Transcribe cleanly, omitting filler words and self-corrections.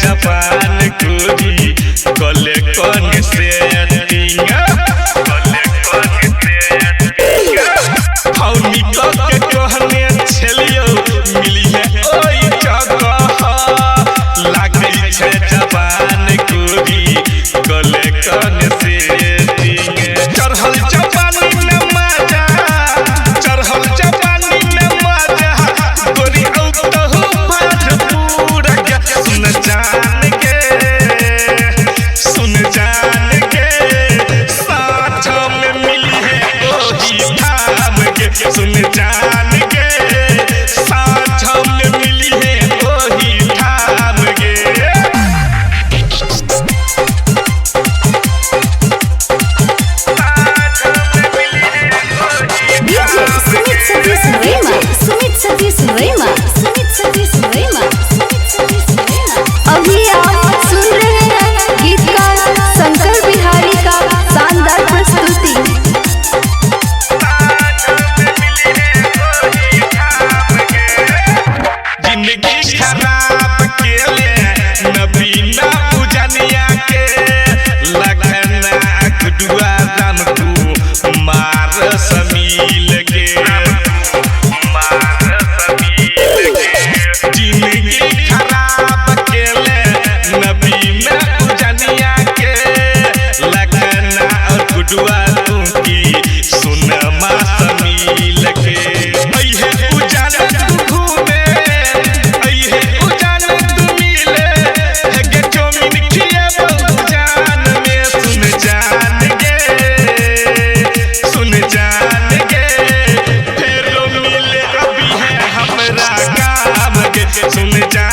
जवान गोरी कले कौन से हौनी के कहने छलियो मिली है ओई जगह लागे छे जवान गोरी कले कौन से चढ़ल जवानी में मजा चढ़ल जवानी में मजा गोरी औ तो भरपूर के सुन जान के साथ में मिली है ओही धाम के सुन जान के साथ में मिली है ओही धाम के अभी आप सुन रहे हैं गीतकार शंकर बिहारी का शानदार प्रस्तुति। जिंदगी खराब के ले नबीना उजनिया के लगना गुडुआ राम तू मार समील के जिंदगी खराब के ले नबीना उजनिया के लगना गुडुआ तू की सुन मा समील के अइहे उजान तू घूमे अइहे उजान तू मिले है के चोमिन खिए बहुजान में सुन जान के फेरो मिले अभी है हमरा काम के सुन जान